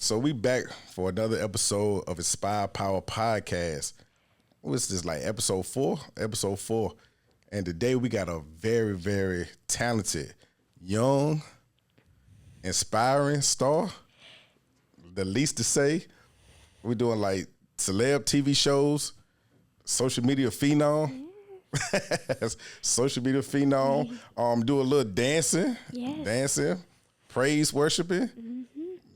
So we back for another episode of Inspire Power Podcast. What's this, like episode 4? Episode 4. And today we got a very, very talented, young, inspiring star. The least to say, we're doing like celeb TV shows, social media phenom. Social media phenom. Do a little dancing. Yes. Dancing. Praise worshiping.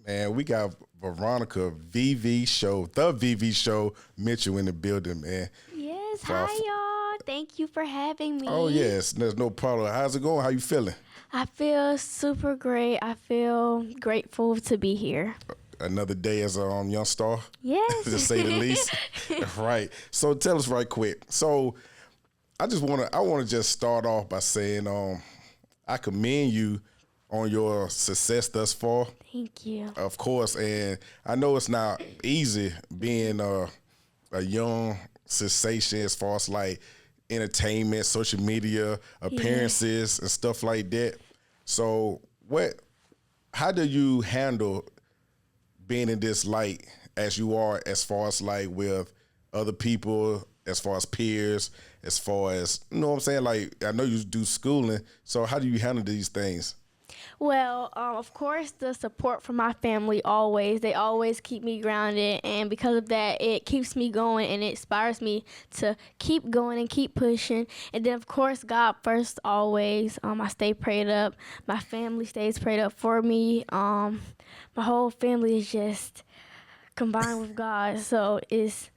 Man, we got Varonica, VV Show, the VV Show, Mitchell in the building, man. Yes, hi y'all. Thank you for having me. Oh, yes, there's no problem. How's it going? How you feeling? I feel super great. I feel grateful to be here. Another day as a young star? Yes. To say the least. Right. So tell us right quick. So I want to just start off by saying I commend you on your success thus far. Thank you. Of course, and I know it's not easy being a young sensation as far as like entertainment, social media, appearances, and stuff like that. So how do you handle being in this light as you are, as far as like with other people, as far as peers, as far as, you know what I'm saying? Like, I know you do schooling, so how do you handle these things? Well, of course, the support from my family always. They always keep me grounded, and because of that, it keeps me going and it inspires me to keep going and keep pushing. And then, of course, God first always. I stay prayed up. My family stays prayed up for me. My whole family is just combined with God, so it's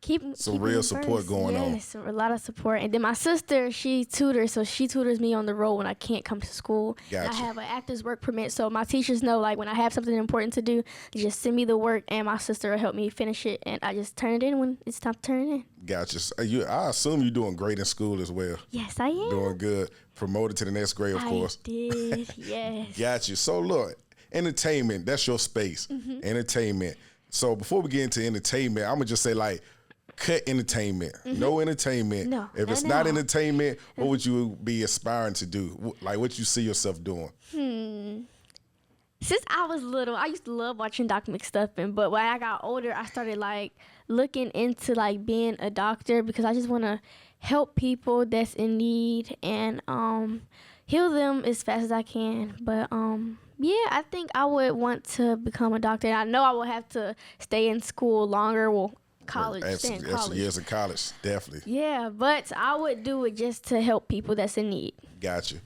keep real support going on. Yes, a lot of support. And then my sister, she tutors, so she tutors me on the road when I can't come to school. Gotcha. I have an actor's work permit, so my teachers know, like, when I have something important to do, they just send me the work, and my sister will help me finish it, and I just turn it in when it's time to turn it in. Gotcha. So I assume you're doing great in school as well. Yes, I am. Doing good. Promoted to the next grade, of course. I did, yes. Gotcha. So look, entertainment, that's your space. Entertainment. So before we get into entertainment, I'm going to just say, like, cut entertainment. No entertainment. No, if it's not entertainment, what would you be aspiring to do? Like, what you see yourself doing? Since I was little, I used to love watching Doc McStuffin, but when I got older, I started, like, looking into, like, being a doctor because I just want to help people that's in need and heal them as fast as I can. But, yeah, I think I would want to become a doctor. And I know I will have to stay in school longer. Well, college, stay in college. Years of college, definitely. Yeah, but I would do it just to help people that's in need. Gotcha.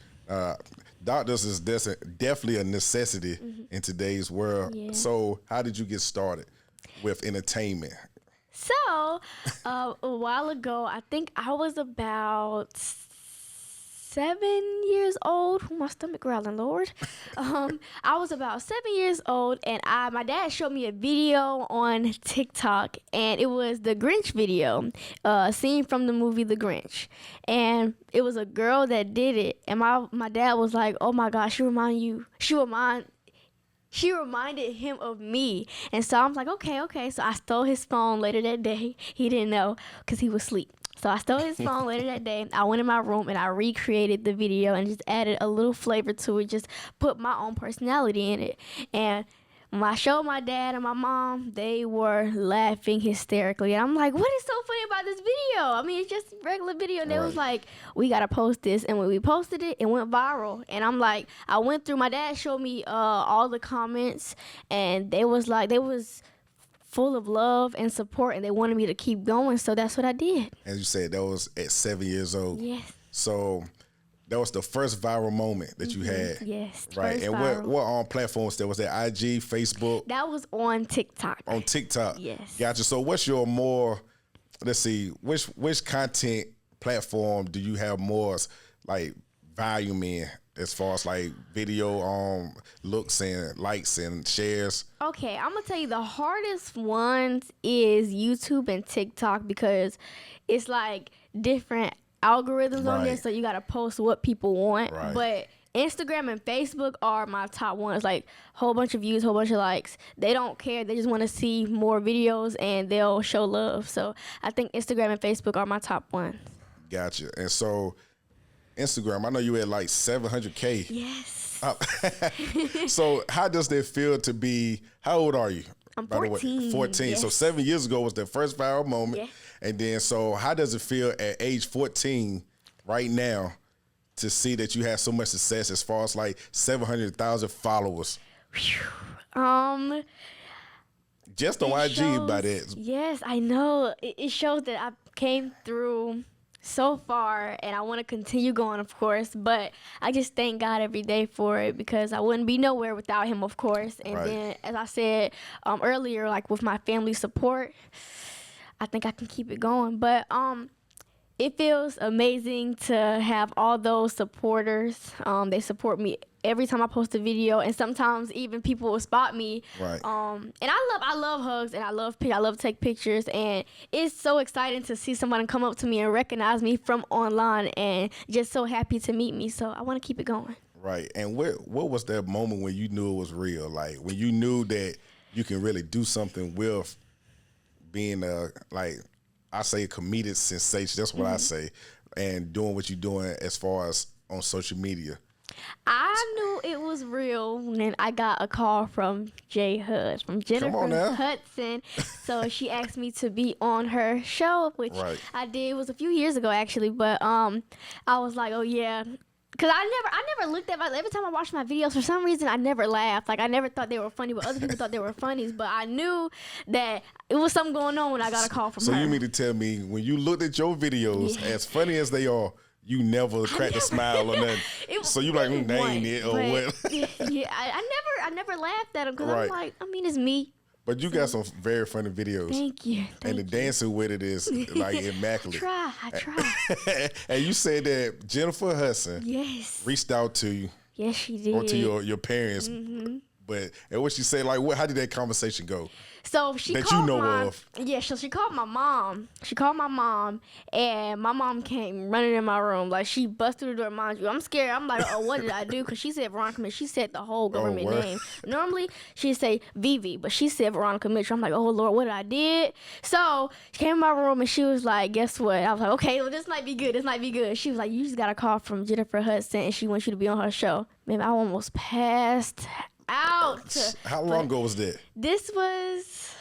Doctors is definitely a necessity in today's world. Yeah. So how did you get started with entertainment? So, a while ago, I think I was about 7 years old. My stomach growling, Lord. I was about 7 years old, and my dad showed me a video on TikTok, and it was the Grinch video, scene from the movie The Grinch. And it was a girl that did it, and my dad was like, "Oh my gosh, she reminded him of me." And so I'm like, okay. So I stole his phone later that day. He didn't know because he was asleep. So I stole his phone later that day. I went in my room and I recreated the video and just added a little flavor to it, just put my own personality in it. And when I showed my dad and my mom, they were laughing hysterically. And I'm like, what is so funny about this video? I mean, it's just a regular video. And they was like, we got to post this. And when we posted it, it went viral. And I'm like, I went through, my dad showed me all the comments, and they was full of love and support, and they wanted me to keep going, so that's what I did. As you said, that was at 7 years old. Yes. So that was the first viral moment that you had. Yes. Right. And what platforms there was that? IG, Facebook? That was on TikTok. On TikTok. Yes. Gotcha. So what's your which content platform do you have more like volume in? As far as like video looks and likes and shares? Okay, I'm going to tell you the hardest ones is YouTube and TikTok because it's like different algorithms on there, so you got to post what people want. Right. But Instagram and Facebook are my top ones, like whole bunch of views, whole bunch of likes. They don't care. They just want to see more videos and they'll show love. So I think Instagram and Facebook are my top ones. Gotcha. And so Instagram, I know you had like 700K. Yes. So how does that feel to be, how old are you? I'm by 14. The way? 14. Yes. So 7 years ago was the first viral moment. Yeah. And then, so how does it feel at age 14 right now to see that you have so much success as far as like 700,000 followers? Just on IG shows, by that. Yes, I know. It shows that I came through so far, and I want to continue going, of course. But I just thank God every day for it, because I wouldn't be nowhere without Him, of course. And then, as I said earlier, like with my family support, I think I can keep it going. But it feels amazing to have all those supporters. They support me every time I post a video, and sometimes even people will spot me. Right. And I love hugs, and I love to take pictures, and it's so exciting to see somebody come up to me and recognize me from online, and just so happy to meet me. So I want to keep it going. Right. And what was that moment when you knew it was real? Like when you knew that you can really do something with being like I say a comedic sensation. That's what I say, and doing what you're doing as far as on social media. I knew it was real when I got a call from from Jennifer Hudson. So she asked me to be on her show, which I did. It was a few years ago, actually. But I was like, oh, yeah. Because I never looked at every time I watched my videos, for some reason, I never laughed. Like, I never thought they were funny, but other people thought they were funny. But I knew that it was something going on when I got a call from her. So you mean to tell me, when you looked at your videos, as funny as they are, you never cracked a smile or nothing? So you like, they ain't it or what? Yeah, I never laughed at them, because I'm like, I mean, it's me. But you got some very funny videos. Thank you. And the dancing with it is like immaculate. I try. And you said that Jennifer Hudson reached out to you. Yes, she did. Or to your parents. But and what she said, like, how did that conversation go? So she that called you know of. Yeah, so she called my mom. She called my mom, and my mom came running in my room. Like, she busted through the door. Mind you, I'm scared. I'm like, oh, what did I do? Because she said Varonica Mitchell. She said the whole government name. Normally, she'd say Vivi, but she said Varonica Mitchell. I'm like, oh, Lord, what did I did? So she came in my room, and she was like, guess what? I was like, okay, well, this might be good. This might be good. She was like, you just got a call from Jennifer Hudson, and she wants you to be on her show. Man, I almost passed out. How long ago was that? This was,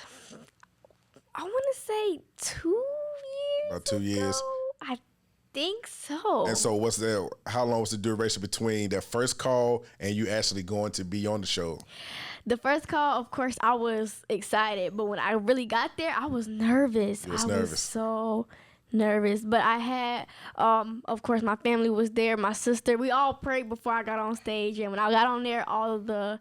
I want to say 2 years. About 2 years. I think so. And so how long was the duration between that first call and you actually going to be on the show? The first call, of course, I was excited, but when I really got there, I was nervous. I was so nervous. But I had, of course, my family was there, my sister. We all prayed before I got on stage, and when I got on there, all of the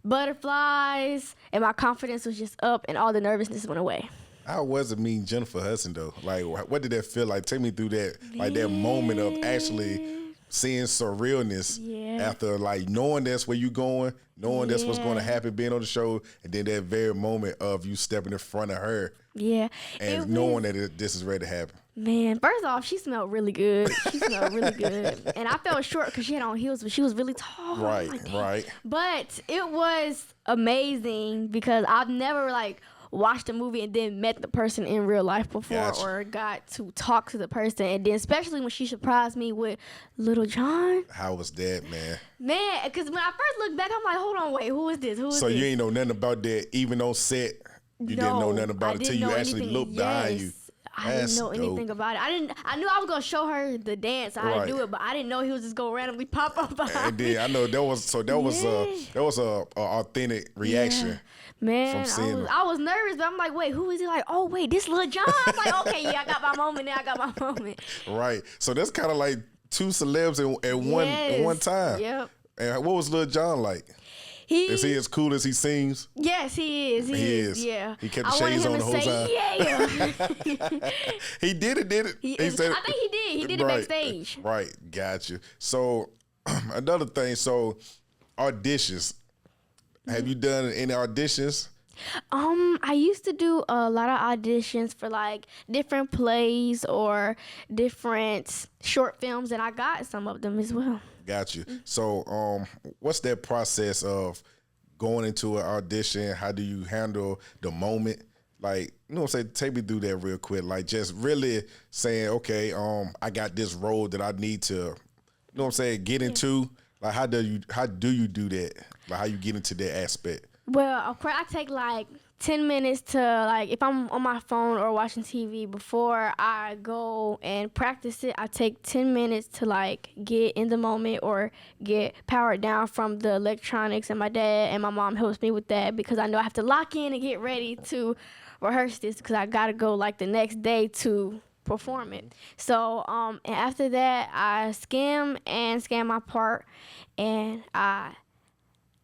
butterflies and my confidence was just up, and all the nervousness went away. How was it meeting Jennifer Hudson, though? Like, what did that feel like? Take me through that, like that moment of actually seeing surrealness after, like, knowing that's where you going, knowing that's what's going to happen, being on the show, and then that very moment of you stepping in front of her. Yeah. And knowing that this is ready to happen. Man, first off, she smelled really good. She smelled really good. And I felt short because she had on heels, but she was really tall. Right. But it was amazing because I've never, like, watched a movie and then met the person in real life before or got to talk to the person. And then especially when she surprised me with Lil John. How was that, man? Man, because when I first looked back, I'm like, hold on, wait, who is this? So you ain't know nothing about that, even on set? You didn't know nothing about it until you actually looked behind you. I didn't know anything about it. I knew I was gonna show her the dance, how to do it, but I didn't know he was just gonna randomly pop up behind me. And then I know that was a authentic reaction. Man, I was nervous, but I'm like, wait, who is he? Like, oh wait, this Lil John. I'm like, okay, yeah, I got my moment now. I got my moment. Right. So that's kind of like two celebs at one time. Yep. And what was Lil John like? Is he as cool as he seems? Yes, he is. He is. Yeah. He kept the shades on the whole time. Yeah. He did it. I think he did. He did it backstage. Right. Gotcha. So another thing. So auditions. Have you done any auditions? I used to do a lot of auditions for like different plays or different short films, and I got some of them as well. Got you. So, what's that process of going into an audition? How do you handle the moment? Like, you know what I'm saying? Take me through that real quick. Like, just really saying, okay, I got this role that I need to, you know what I'm saying, get into. Like how do you do that? Like how you get into that aspect? Well, of course, I take like 10 minutes to, like, if I'm on my phone or watching TV, before I go and practice it, I take 10 minutes to, like, get in the moment or get powered down from the electronics. And my dad and my mom helps me with that because I know I have to lock in and get ready to rehearse this because I got to go, like, the next day to perform it. So, and after that, I scan my part, and I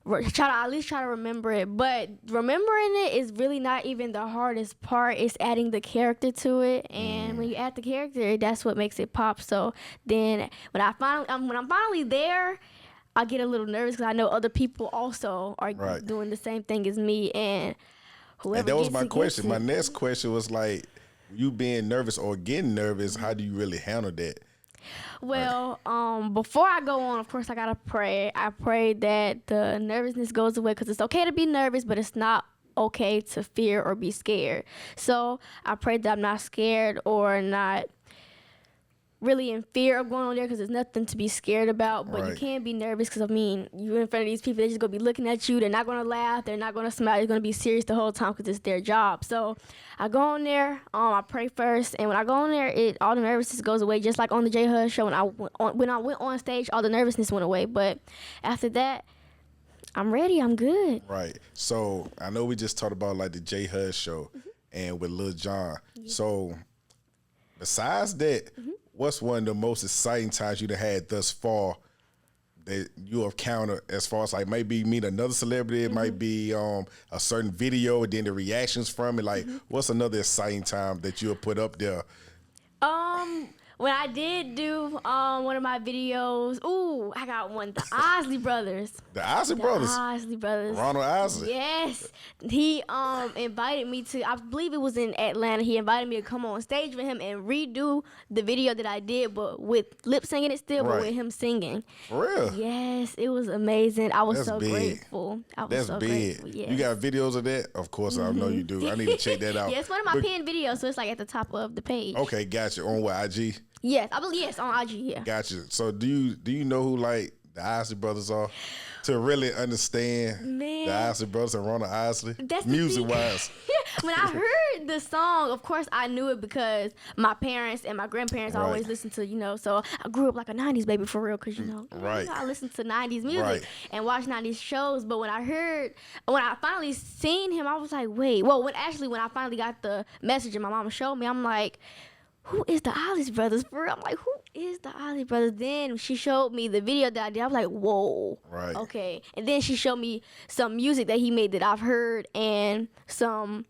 at least try to remember it. But remembering it is really not even the hardest part. It's adding the character to it, and when you add the character, that's what makes it pop. So then when I'm finally there, I get a little nervous because I know other people also are doing the same thing as me, and whoever. And that was my question. My it. next question was like, you being nervous or getting nervous, how do you really handle that? Well, before I go on, of course, I gotta pray. I pray that the nervousness goes away because it's okay to be nervous, but it's not okay to fear or be scared. So I pray that I'm not scared or not really in fear of going on there because there's nothing to be scared about. But you can't be nervous because, I mean, you're in front of these people. They're just going to be looking at you. They're not going to laugh. They're not going to smile. They're going to be serious the whole time because it's their job. So I go on there. I pray first. And when I go on there, all the nervousness goes away. Just like on the J Hud show, when I went on stage, all the nervousness went away. But after that, I'm ready. I'm good. Right. So I know we just talked about like the J Hud show and with Lil John. Yeah. So besides that, what's one of the most exciting times you've had thus far that you have counted, as far as like maybe meet another celebrity, it might be a certain video and then the reactions from it? Like, what's another exciting time that you have put up there? When I did do one of my videos, I got one. The Osley Brothers. The Osley Brothers? The Osley Brothers. Ronald Osley? Yes. He invited me to, I believe it was in Atlanta, he invited me to come on stage with him and redo the video that I did, but with lip singing it still, but with him singing. For real? Yes, it was amazing. I was so grateful. That's big. Grateful. Yes. You got videos of that? Of course, I know you do. I need to check that out. Yeah, it's one of my pinned videos, so it's like at the top of the page. Okay, gotcha. On what, IG? Yes, I believe on IG. Yeah. Gotcha. So do you know who like the Osley Brothers are? To really understand the Osley Brothers and Ronald Osley, music wise. When I heard the song, of course I knew it because my parents and my grandparents always listened to, so I grew up like a 90s baby for real because, I listened to 90s music and watched 90s shows. But when I finally seen him, I was like, wait. Well, when I finally got the message and my mama showed me, I'm like, who is the Osley Brothers for real? I'm like, who is the Osley Brothers? Then she showed me the video that I did. I was like, whoa. Right. Okay. And then she showed me some music that he made that I've heard and some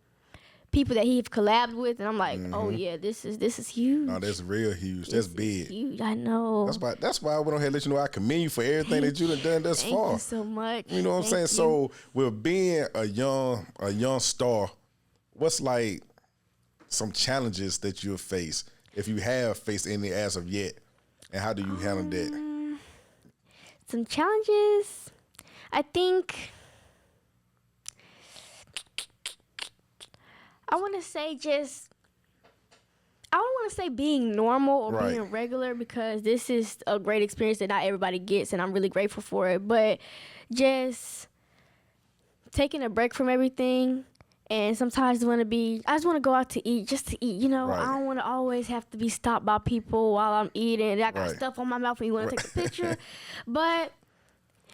people that he's collabed with, and I'm like, oh yeah, this is huge. No, that's real huge. That's big. Huge. I know. That's why I went on here and let you know I commend you for everything that you done thus far. Thank you so much. You know what I'm saying? So with being a young star, what's like some challenges that you'll face, if you have faced any as of yet, and how do you handle that? Some challenges, I think. I want to say I don't want to say being normal or being regular because this is a great experience that not everybody gets, and I'm really grateful for it. But just taking a break from everything. And sometimes I just want to go out to eat, just to eat, I don't want to always have to be stopped by people while I'm eating. I got stuff on my mouth and you want to take a picture. But,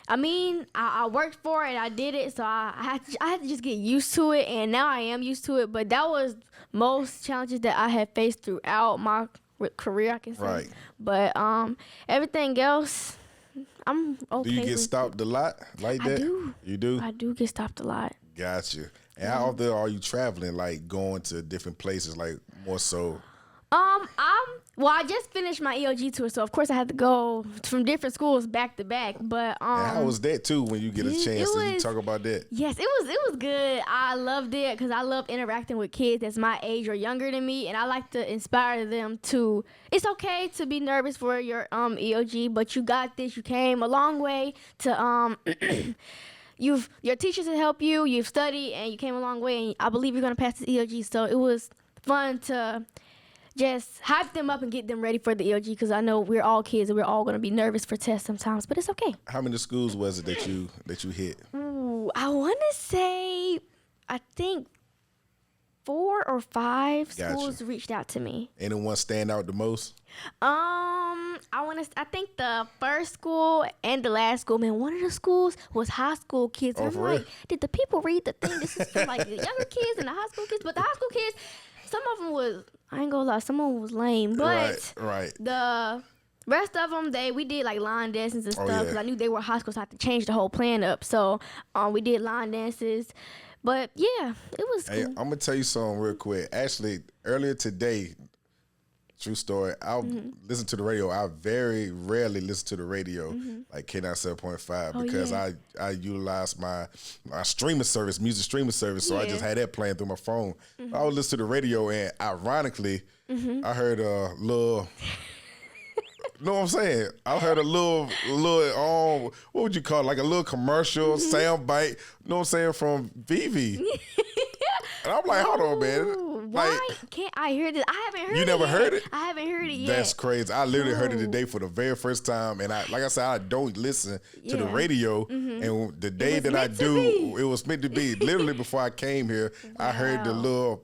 I mean, I worked for it, I did it, so I had to just get used to it, and now I am used to it. But that was most challenges that I have faced throughout my career, I can say. Right. But everything else, I'm okay. Do you get stopped a lot like that? I do. You do? I do get stopped a lot. Gotcha. And how often are you traveling, like going to different places, like more so? I just finished my EOG tour, so of course I had to go from different schools back to back. But and how was that too? When you get a chance to talk about that? Yes, it was good. I loved it because I love interacting with kids that's my age or younger than me, and I like to inspire them to. It's okay to be nervous for your EOG, but you got this. You came a long way to your teachers have helped you. You've studied and you came a long way, and I believe you're gonna pass this EOG. So it was fun to just hype them up and get them ready for the ELG, because I know we're all kids and we're all going to be nervous for tests sometimes, but it's okay. How many schools was it that you hit? Ooh, I want to say, I think 4 or 5 Gotcha. schools reached out to me. Anyone stand out the most? I think the first school and the last school, man, one of the schools was high school kids. Oh, I'm for like, real? did the people read the thing? This is for like the younger kids and the high school kids, but the high school kids, some of them was, I ain't gonna lie, some of them was lame, but Right. the rest of them, we did like line dances and stuff, because I knew they were high school, so I had to change the whole plan up. So we did line dances, but yeah, it was Hey, cool. I'm gonna tell you something real quick. Actually, earlier today, true story, I listen to the radio. I very rarely listen to the radio, like K97.5, because yeah. I utilize my streaming service, music streaming service, so I just had that playing through my phone. I would listen to the radio, and ironically, I heard a little. You know what I'm saying? I heard a little, what would you call it? Like a little commercial sound bite, you know what I'm saying, from Vivi. And I'm like, hold on, man. Why Like, can't I hear this? I haven't heard it. You never heard it? I haven't heard it yet. that's crazy. I literally heard it Oh. today for the very first time. And like I said, I don't listen to the Yeah. radio. And the day was that I meant to do, be. it was meant to be. Literally before I came here, I heard the Wow.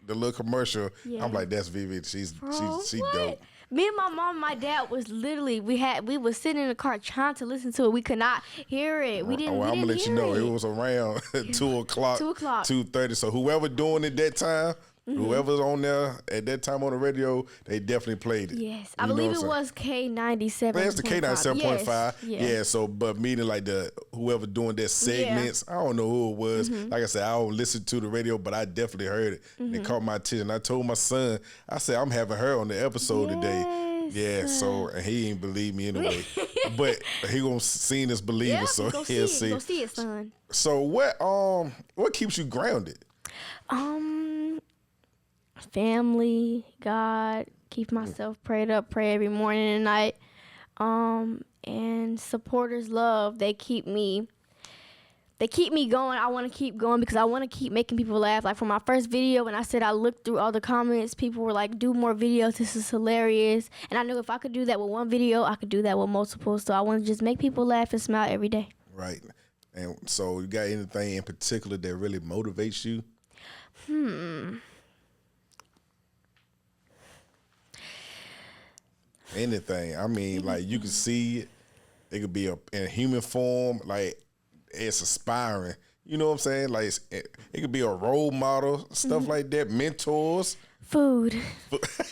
little commercial. Yeah. I'm like, that's Vivi. She's Bro, she what? dope. Me and my mom and my dad was literally, we was sitting in the car trying to listen to it. We could not hear it. We didn't, Oh, we I'm didn't gonna let you hear know it. it was around 2 o'clock, 2 o'clock. 2:30. So whoever doing it that time, whoever's on there at that time on the radio, they definitely played it. Yes, I You know believe what it I'm was K97. Man, it's the K97.5. Yes, Yeah, so but meaning like the whoever doing their segments, I don't know who it was. Like I said, I don't listen to the radio, but I definitely heard it. And it caught my attention. I told my son, I said, I'm having her on the episode today. Yeah, so and he ain't believe me anyway. But he gonna see this believer, Yeah, so go he'll see it. Go see it, son. So what keeps you grounded? Family, God, keep myself prayed up, pray every morning and night. And supporters love, they keep me going. I want to keep going because I want to keep making people laugh. Like for my first video, when I said I looked through all the comments, people were like, do more videos, this is hilarious. And I knew if I could do that with one video, I could do that with multiple. So I want to just make people laugh and smile every day. Right. And so you got anything in particular that really motivates you? Anything. I mean, like you can see it. It could be in human form, like it's aspiring. You know what I'm saying? Like it could be a role model, stuff like that, mentors. Food.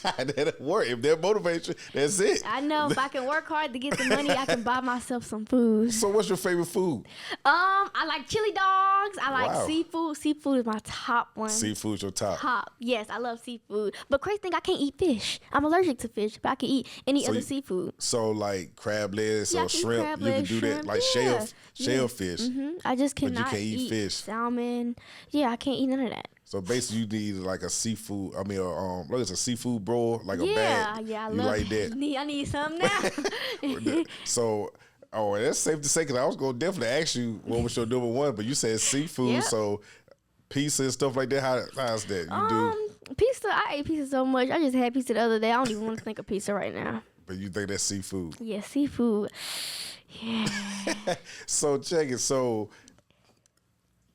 That'll work. If that motivates you, that's it. I know if I can work hard to get the money, I can buy myself some food. So what's your favorite food? I like chili dogs. I like Wow. seafood. Seafood is my top one. Seafood's your top. Top. Yes, I love seafood. But crazy thing, I can't eat fish. I'm allergic to fish, but I can eat any So other you- seafood. So like crab legs Yeah, I or can eat shrimp, crab you can legs, do that. shrimp, Like yeah. shellfish. I just you cannot can't eat fish. salmon. Yeah, I can't eat none of that. So basically, you need like a seafood. I mean, like it's a seafood broil, like a Yeah, bag. yeah, I you love like that. I need some now. So, that's safe to say because I was gonna definitely ask you what was your number one, but you said seafood. Yep. So, pizza and stuff like that. How's that? You do, Pizza. I ate pizza so much. I just had pizza the other day. I don't even want to think of pizza right now. but you think that's seafood? Yeah, seafood. Yeah. So check it. So,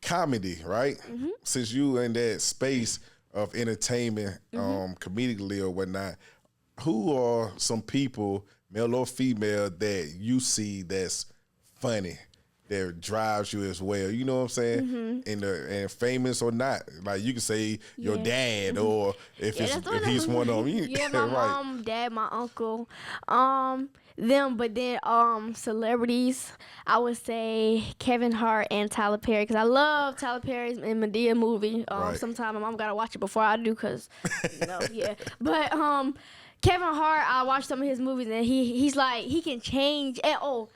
comedy, right? Since you in that space of entertainment, comedically or whatnot, who are some people, male or female, that you see that's funny, that drives you as well? You know what I'm saying? And famous or not, like you can say your Yeah. dad, or if if he's one of them. Yeah, my right. mom, dad, my uncle, them. But then celebrities, I would say Kevin Hart and Tyler Perry, because I love Tyler Perry's in Medea movie. Right. Sometimes my mom gotta watch it before I do, cause yeah. But Kevin Hart, I watched some of his movies and he's like he can change. And or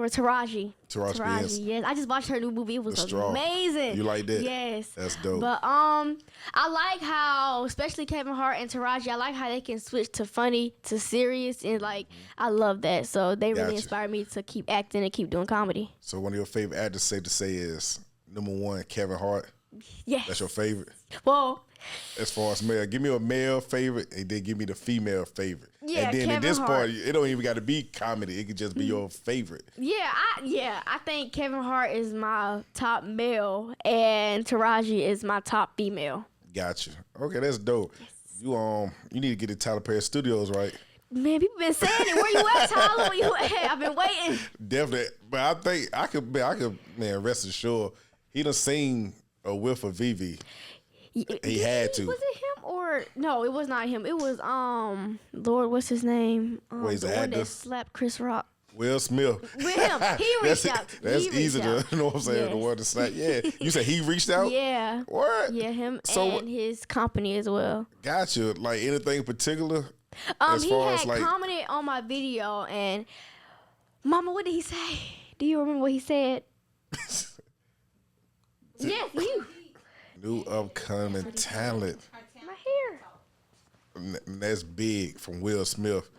Taraji. Taraji, yes. I just watched her new movie. It was The Straw. amazing. You like that? Yes. That's dope. But I like how, especially Kevin Hart and Taraji, I like how they can switch to funny to serious, and like I love that. So they really Gotcha. inspired me to keep acting and keep doing comedy. So one of your favorite actors, safe to say, is number one, Kevin Hart. Yes. That's your favorite? Well, as far as male, give me a male favorite and then give me the female favorite. Yeah, and then Kevin in this Hart. part, it don't even got to be comedy. It could just be your favorite. I think Kevin Hart is my top male and Taraji is my top female. Gotcha. Okay, that's dope. Yes. You need to get to Tyler Perry Studios, right? Man, people been saying it. Where you at, Tyler? Where you at? I've been waiting. Definitely, but I think I could, man, rest assured, he done seen a whiff of Vivi. He had to. Was it him or no? It was not him. It was Lord, what's his name? He's the an one actor? that slapped Chris Rock. Will Smith. With him, he reached out. That's He reached easy out. to, you know what I'm saying? Yes. The one to slap. Yeah, you said he reached out. Yeah. What? Yeah, him So- and his company as well. Gotcha. Like anything particular? He had commented on my video and, Mama, what did he say? Do you remember what he said? Yes, you. New upcoming talent. My hair. That's big from Will Smith.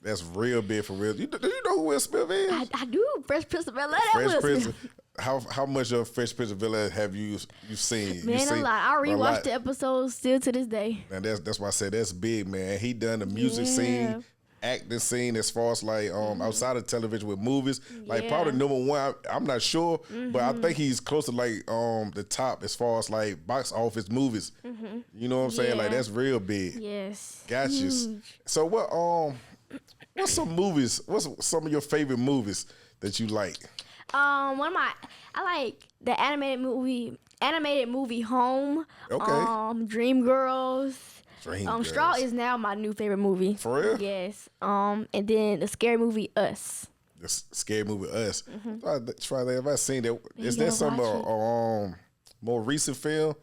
That's real big for Will. Do you know who Will Smith is? I do. Fresh Prince of Bel-Air. Fresh Prince. How much of Fresh Prince of Bel-Air have you seen? Man, you seen a lot. I a rewatched lot. the episodes still to this day. And that's why I said that's big, man. He done the music scene, acting scene, as far as like outside of television with movies. Like probably number one. I'm not sure, but I think he's close to like the top as far as like box office movies. You know what I'm saying? Like that's real big. Yes. Gotcha. Huge. So what's some movies? What's some of your favorite movies that you like? I like the animated movie Home. Okay. Dreamgirls. Dreamgirls. Straw is now my new favorite movie. For real? Yes. And then the scary movie Us. The scary movie Us. Try that. Have I seen that? Is gotta that some watch more recent film?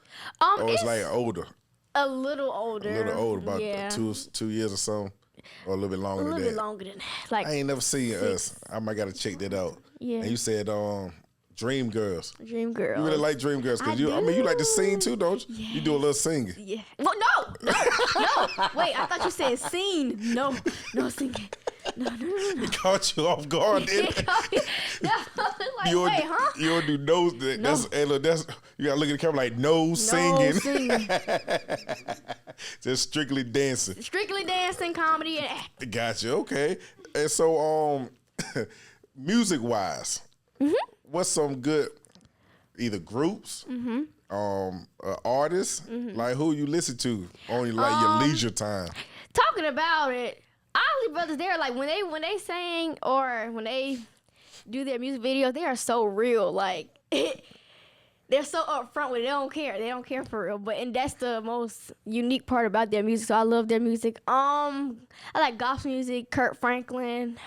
Or it's like older? A little older. A little older, about yeah. 2 years or so, or a little bit longer A than little that. bit longer than that. Like I ain't never seen Us. I might gotta check that out. Yeah. And you said Dreamgirls. Dreamgirls. You really like Dreamgirls because I you like to sing too, don't you? Yes. You do a little singing. Yeah. Well, no. Wait, I thought you said scene. No singing. No. It caught you off guard, didn't it? Like, You wait, don't, huh? you don't do nose. That's you gotta look at the camera like no singing. Singing. Just strictly dancing. Strictly dancing, comedy, and acting. Gotcha. Okay. And so, music wise, what's some good either groups, artists, like who you listen to on your leisure time? Talking about it, Isley Brothers, they're like when they sing or when they do their music videos, they are so real. Like they're so upfront with it. They don't care. They don't care for real. And that's the most unique part about their music. So I love their music. I like gospel music, Kurt Franklin.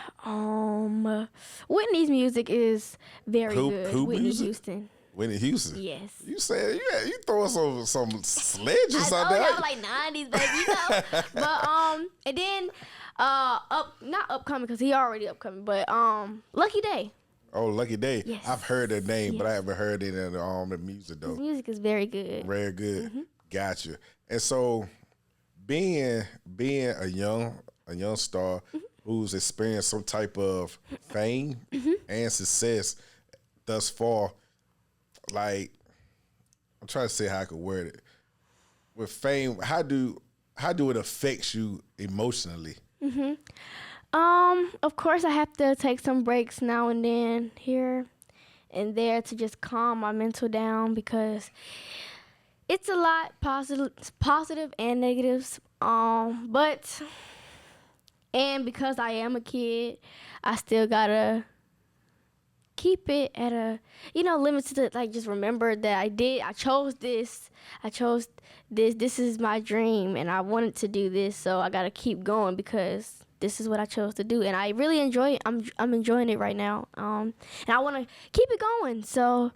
Whitney's music is very good. Who Whitney music? Houston. Whitney Houston. Yes. You said you throwing some sledges I out know there. y'all like 90s, baby, you know. But and then not upcoming because he already upcoming, but Lucky Day. Oh, Lucky Day. Yes. I've heard that name, but I haven't heard it in the music though. His music is very good. Very good. Gotcha. And so being a young star who's experienced some type of fame and success thus far, like I'm trying to say how I could word it. With fame, how do it affect you emotionally? Of course I have to take some breaks now and then here and there to just calm my mental down because it's a lot positive and negatives. But because I am a kid, I still gotta keep it at a limit to like just remember that I chose this. This is my dream and I wanted to do this, so I gotta keep going because this is what I chose to do and I really enjoy it. I'm enjoying it right now. And I wanna keep it going. So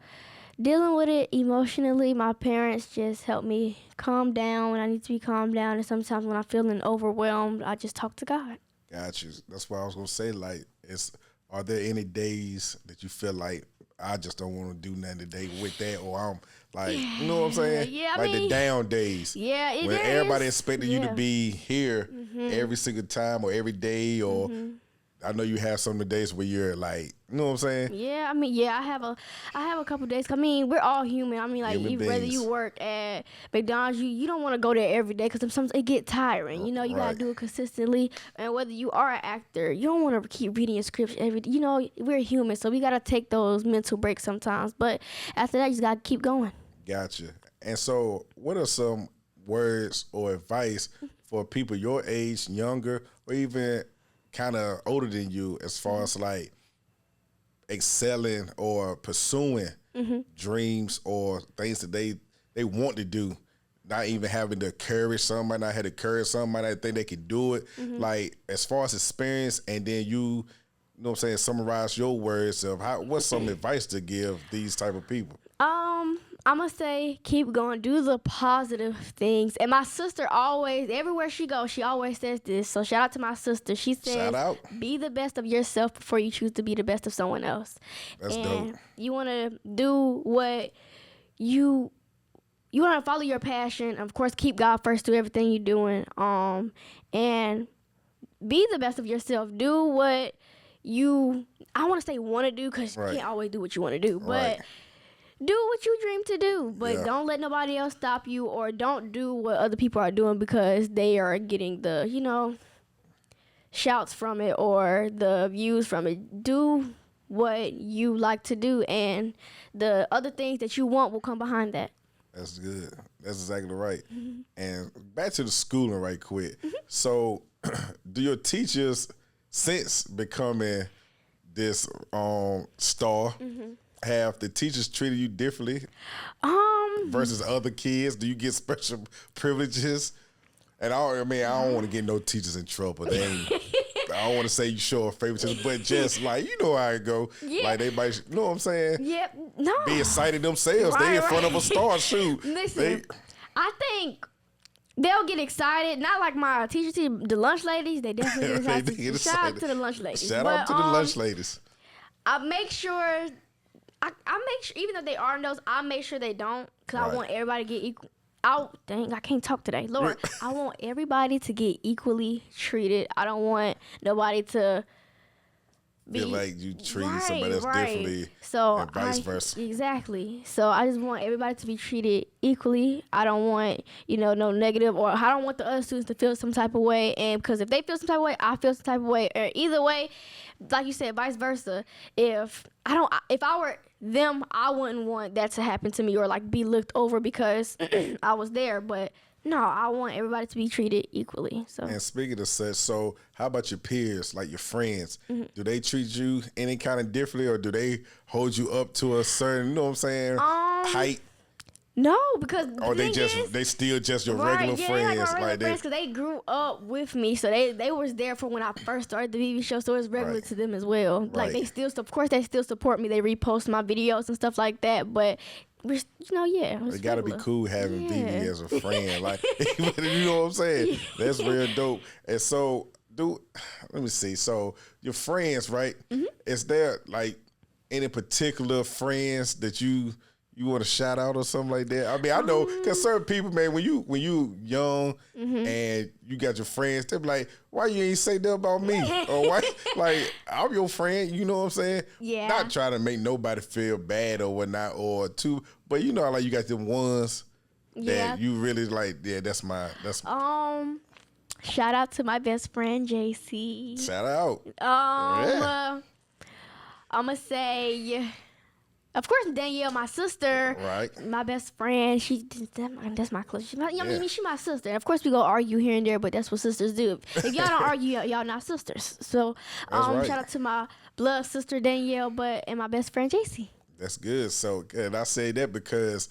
dealing with it emotionally, my parents just help me calm down when I need to be calmed down, and sometimes when I'm feeling overwhelmed, I just talk to God. Got you. That's why I was gonna say, like, are there any days that you feel like I just don't want to do nothing today with that, or I'm like, you know what I'm saying? Yeah, like the down days. Yeah, it when is. everybody expected you to Yeah. be here every single time or every day, or I know you have some of the days where you're like, you know what I'm saying? Yeah, I mean, yeah, I have a couple days. I mean, we're all human. I mean, like, Human whether beings. you work at McDonald's, you don't want to go there every day because sometimes it get tiring. You know, you gotta Right. do it consistently. And whether you are an actor, you don't want to keep reading your scripts every. You know, we're human, so we gotta take those mental breaks sometimes. But after that, you just gotta keep going. Gotcha. And so, what are some words or advice for people your age, younger, or even kind of older than you, as far as like excelling or pursuing dreams or things that they want to do, not even having the courage? Some might not have the courage, some might not think they can do it. Like, as far as experience, and then you know what I'm saying, summarize your words of what's some advice to give these type of people? I'm gonna say keep going, do the positive things. And my sister always, everywhere she goes, she always says this. So shout out to my sister. She says, Shout out. be the best of yourself before you choose to be the best of someone else. That's and dope. You wanna do what you wanna follow your passion. Of course, keep God first, do everything you're doing. And be the best of yourself. Do what I wanna say wanna do, because Right. you can't always do what you wanna do. But Right. do what you dream to do, but Yeah. don't let nobody else stop you, or don't do what other people are doing because they are getting the, shouts from it or the views from it. Do what you like to do, and the other things that you want will come behind that. That's good. That's exactly right. And back to the schooling right quick. So, do your teachers, since becoming this star, have the teachers treated you differently versus other kids? Do you get special privileges? And I don't want to get no teachers in trouble. I don't want to say you show favoritism, but just like, you know how it go. Yeah. Like, they might, you know what I'm saying? Yep. No. Be excited themselves. They in front of a star. Shoot. Listen, I think they'll get excited. Not like my teacher team, the lunch ladies. They definitely get They excited. get Shout out excited. to the lunch ladies. Shout out to the lunch ladies. I make sure, I make sure, even though they are in those, I make sure they don't, because Right. I want everybody to get equal. Dang, I can't talk today. Lord, I want everybody to get equally treated. I don't want nobody to be Feel like you treating somebody else differently, so and vice versa. Exactly. So I just want everybody to be treated equally. I don't want, no negative, or I don't want the other students to feel some type of way. And because if they feel some type of way, I feel some type of way. Or either way, like you said, vice versa. If I were them, I wouldn't want that to happen to me, or like be looked over because I was there. But no, I want everybody to be treated equally. So. And speaking of such, so how about your peers, like your friends? Mm-hmm. Do they treat you any kind of differently, or do they hold you up to a certain, you know what I'm saying, height? No, because Or the they thing is, still just your right, regular yeah, friends? like my regular Like friends, because they grew up with me, so they was there for when I first started the BB show, so it's regular Right. to them as well. Right. Like, they still, of course, they still support me. They repost my videos and stuff like that, but we're, yeah, it's It gotta be regular. cool having Yeah. BB as a friend. Like, you know what I'm saying? That's real dope. And so, let me see. So, your friends, right? Mm-hmm. Is there like any particular friends that you want to shout out or something like that? I mean, I know because certain people, man, when you young Mm-hmm. and you got your friends, they be like, "Why you ain't say that about me?" Or why? Like, I'm your friend. You know what I'm saying? Yeah. Not trying to make nobody feel bad or whatnot, but you know, like, you got them ones Yeah. that you really like. Yeah, that's Shout out to my best friend, JC. shout out. Yeah. I'm going to say, of course, Danielle, my sister, Right. my best friend. That's my close. Yeah. She's my sister. Of course, we go argue here and there, but that's what sisters do. If y'all don't argue, y'all not sisters. So, That's right. shout out to my blood sister Danielle, and my best friend JC. That's good. So, and I say that because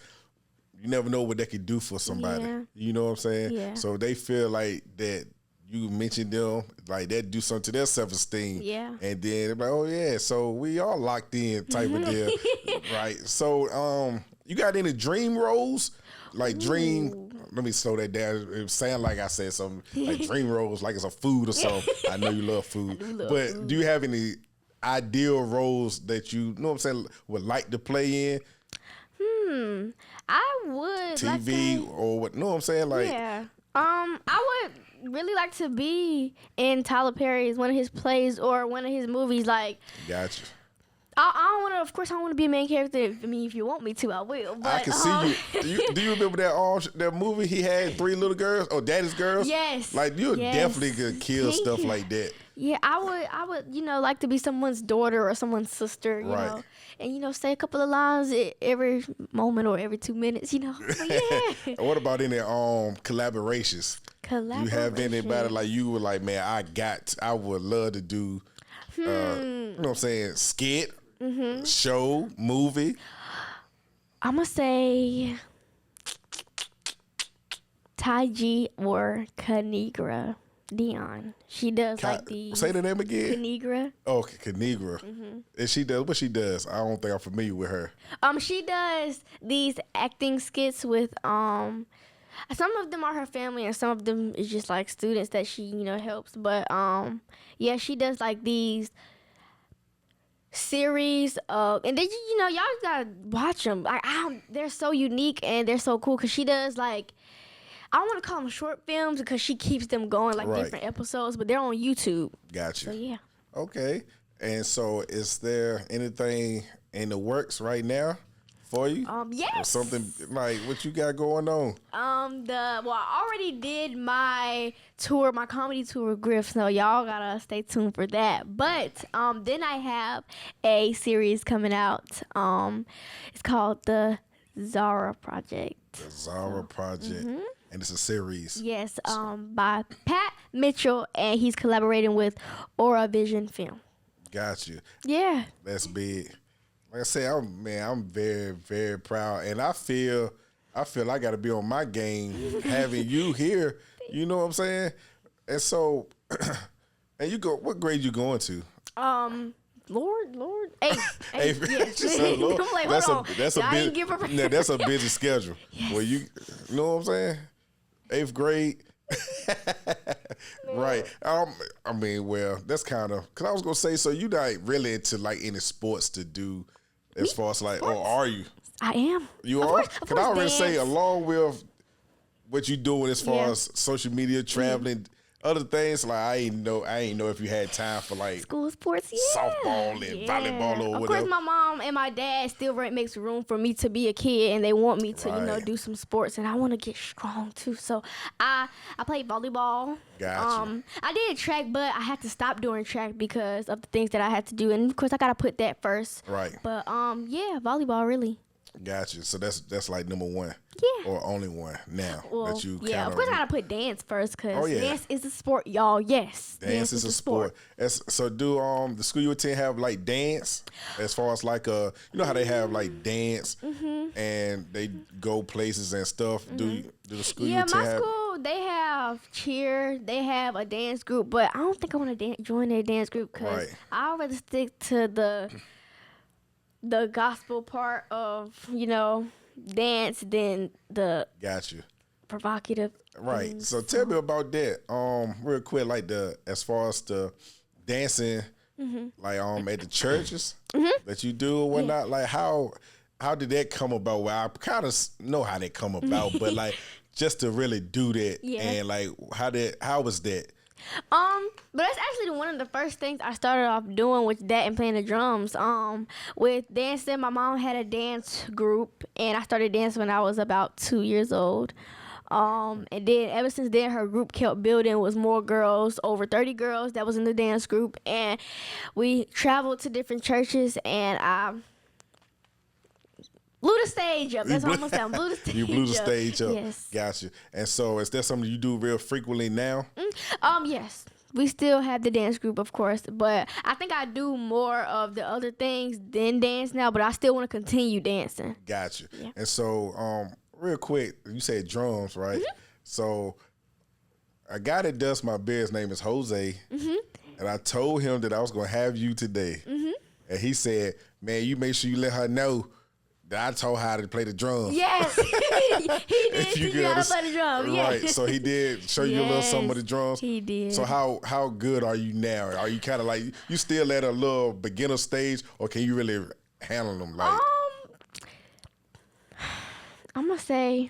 you never know what they could do for somebody. Yeah. You know what I'm saying? Yeah. So they feel like that you mentioned them, like that do something to their self-esteem. Yeah. And then they're like, oh yeah, so we all locked in type of deal. Right. So you got any dream roles? Like let me slow that down. It sound like I said something like dream roles, like it's a food or something. I know you love food. But food. do you have any ideal roles that you know what I'm saying, would like to play in? I would. TV or what? Know what I'm saying? Like, Yeah. I would really like to be in Tyler Perry's one of his plays or one of his movies. Like, Gotcha. I don't want to. Of course, I don't want to be a main character. I mean, if you want me to, I will. But, I can see you. Do you remember that movie he had 3 little girls? Oh, Daddy's Girls? Yes. Like, you definitely could kill Thank stuff you. like that. Yeah, I would, like to be someone's daughter or someone's sister, you know, and say a couple of lines every moment or every 2 minutes, But yeah. What about any collaborations? Collaboration. You have anybody like you were like, man, I would love to do, you know what I'm saying, skit, show, movie. I'm gonna say Taiji or Kanigra Dion. She does like the Say the name again. Kanigra. Oh, Kanigra. And she does what she does. I don't think I'm familiar with her. She does these acting skits with some of them are her family and some of them is just like students that she helps. But yeah, she does like these series of, and then y'all gotta watch them. Like they're so unique and they're so cool because she does like, I don't want to call them short films because she keeps them going like different episodes, but they're on YouTube. Gotcha. So yeah. Okay. And so, is there anything in the works right now for you? Yes. Or something like what you got going on? I already did my tour, my comedy tour with Griff, so y'all gotta stay tuned for that. But then I have a series coming out. It's called the Zara Project. The Zara Project. And it's a series. Yes, by Pat Mitchell, and he's collaborating with Aura Vision Film. Got you. Yeah. That's big. Like I said, I'm very, very proud, and I feel I got to be on my game having you here. You know what I'm saying? And so, and what grade you going to? Lord, eighth. Yes. Lord. I'm like, hold on. That's a busy schedule. Yes. Well, you know what I'm saying? 8th grade. Right. I mean, well, that's kind of, because I was going to say, so you not really into like any sports to do as far as like, or are you? I am. You are? Because I already say along with what you doing as far as social media, traveling, other things, like I ain't know if you had time for like school sports, softball and volleyball or whatever. Of course, my mom and my dad still makes room for me to be a kid, and they want me to, do some sports, and I want to get strong too. So I played volleyball. Gotcha. I did track, but I had to stop doing track because of the things that I had to do, and of course I gotta put that first. Right. But yeah, volleyball really. Gotcha. So that's like number one. Yeah. Or only one now that you yeah, of course I gotta put dance first because yeah. dance is a sport, y'all. Yes. Dance is a sport. So do the school you attend have like dance as far as like you know how they have like dance and they go places and stuff. Do the school you attend have? School they have cheer, they have a dance group, but I don't think I want to join their dance group because I'd rather stick to the gospel part of dance than the provocative things. So tell me about that real quick, like as far as the dancing like at the churches that you do or whatnot, like how did that come about? Well, I kind of know how that come about, but like just to really do that and like how was that? But that's actually one of the first things I started off doing with that and playing the drums. With dancing, my mom had a dance group, and I started dancing when I was about 2 years old. And then ever since then, her group kept building. It was more girls, over 30 girls that was in the dance group, and we traveled to different churches, and I blew the stage up. That's what I'm gonna say. I blew the stage up. You blew the stage up. Yes. Gotcha. And so is that something you do real frequently now? Yes. We still have the dance group, of course, but I think I do more of the other things than dance now, but I still want to continue dancing. Gotcha. Yeah. And so, real quick, you said drums, right? So a guy that does my beer, his name is Jose, and I told him that I was going to have you today. And he said, man, you make sure you let her know that I told her how to play the drums. Yes, he did teach me how to play the drums. Right, so he did show you a little some of the drums. He did. So how good are you now? Are you kind of like, you still at a little beginner stage, or can you really handle them? Like, I'm gonna say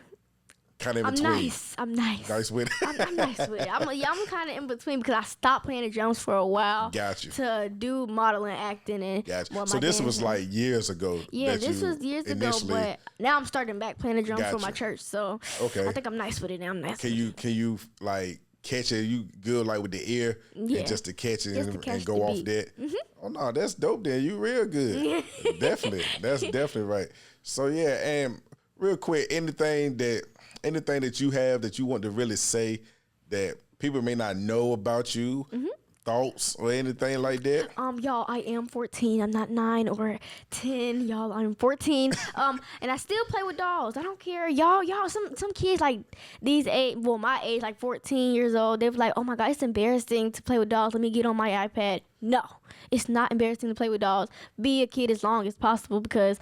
kind of in I'm between. nice. I'm nice. Nice with it. I'm nice with it. I'm kind of in between because I stopped playing the drums for a while. Got you. To do modeling, acting, and Gotcha. well, So my this was dancing. like years ago. Yeah, that this you was years ago, initially- but now I'm starting back playing the drums for my Gotcha. church. So Okay. I think I'm nice with it now. I'm nice. Can you like catch it? You good like with the ear, Yeah. and just to catch it Just to and, catch go the off beat. that. Oh no, that's dope. Then you real good. Definitely, that's definitely right. So yeah, and real quick, anything that you have that you want to really say that people may not know about you, thoughts or anything like that. Y'all, I am 14. I'm not 9 or 10. Y'all, I'm 14. And I still play with dolls. I don't care. Y'all, some kids like these age, well, my age, like 14 years old, they were like, oh my God, it's embarrassing to play with dolls. Let me get on my iPad. No, it's not embarrassing to play with dolls. Be a kid as long as possible because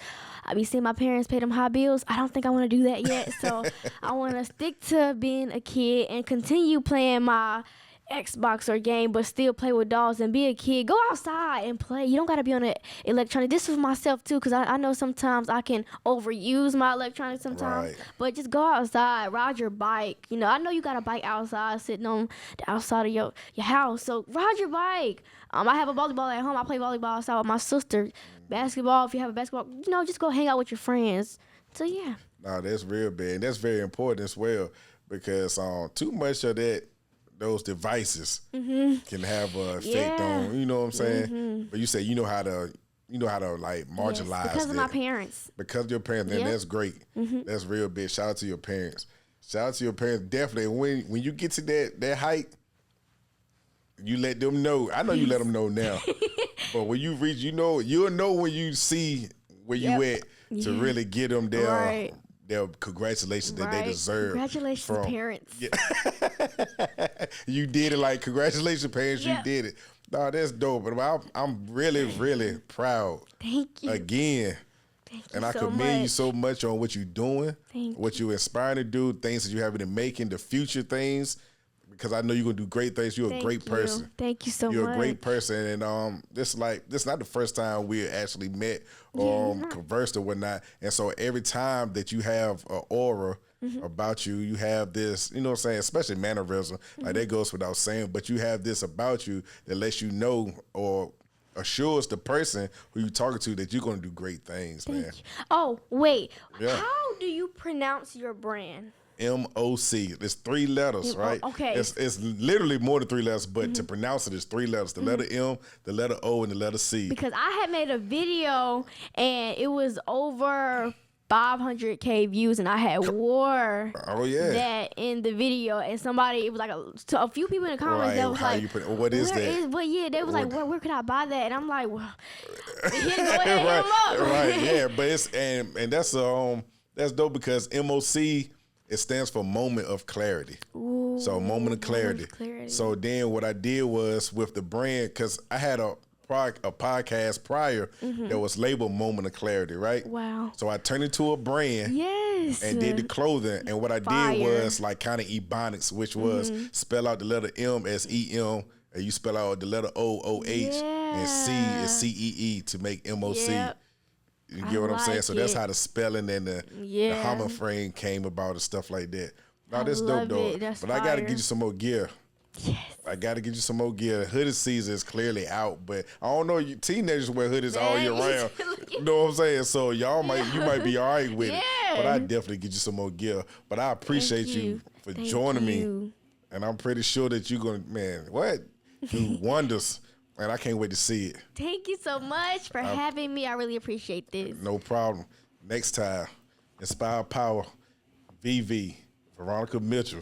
I be seeing my parents pay them high bills. I don't think I want to do that yet. So I want to stick to being a kid and continue playing my Xbox or game, but still play with dolls and be a kid. Go outside and play. You don't got to be on the electronic. This is for myself too, because I know sometimes I can overuse my electronics sometimes. Right. But just go outside, ride your bike. You know, I know you got a bike outside, sitting on the outside of your house. So ride your bike. I have a volleyball at home. I play volleyball outside with my sister. Basketball, if you have a basketball, you know, just go hang out with your friends. So yeah. No, that's real big. That's very important as well because too much of those devices can have an effect on, you know what I'm saying? But you say you know how to like marginalize yes, because of that. my parents. Because of your parents, then Yep. that's great. That's real big. Shout out to your parents. Shout out to your parents. Definitely. When you get to that height, you let them know. I know you let them know now. But when you reach, you'll know when you see where you Yep. at to really get them their Right. their congratulations that they deserve. Congratulations, from parents. Yeah. You did it, like congratulations, parents. Yeah. You did it. No, that's dope. But I'm really, really proud. Thank you. Again. Thank you And I so commend you much. so much on what you're doing, Thank what you're inspiring to do, things that you have in making, the future things, because I know you're gonna do great things. You're a Thank great you. person. Thank you so You're much. a great person, and this not the first time we actually met or conversed or whatnot. And so every time that you have an aura about you, you have this, you know what I'm saying, especially mannerism, like that goes without saying, but you have this about you that lets you know or assures the person who you're talking to that you're gonna do great things, man. Oh, wait. Yeah. How do you pronounce your brand? MOC. It's 3 letters, right? okay. It's literally more than 3 letters, but to pronounce it is 3 letters. The letter M, the letter O, and the letter C. Because I had made a video and it was over 500K views, and I had wore Oh yeah. that in the video, and somebody, it was like a few people in the comments Right, that was how like, you put it, what is that? But yeah, they was like, where could I buy that? And I'm like, well, go ahead, hit right, him up. right, yeah. But it's and that's dope because MOC, it stands for moment of clarity. Ooh, So moment of clarity. So then what I did was with the brand, because I had a podcast prior that was labeled Moment of Clarity, right? Wow. So I turned into a brand. Yes. And did the clothing, and what I Fire. did was like kind of ebonics, which was spell out the letter M as EM, and you spell out the letter O OH, and C is CEE to make MOC. Yep. You get what I'm saying? like So that's it. how the spelling and the hammer frame came about and stuff like that. No, that's dope, love though. it. That's But I gotta fire. get you some more gear. Yes. I gotta get you some more gear. Hoodie season is clearly out, but I don't know. You teenagers wear hoodies all year round. You know what I'm saying? So you might be all right with it. But I definitely get you some more gear. But I appreciate you for joining me, and I'm pretty sure that you're gonna, do wonders. And I can't wait to see it. Thank you so much for having me. I really appreciate this. No problem. Next time, Inspired Power, VV, Veronica Mitchell.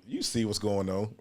You see what's going on.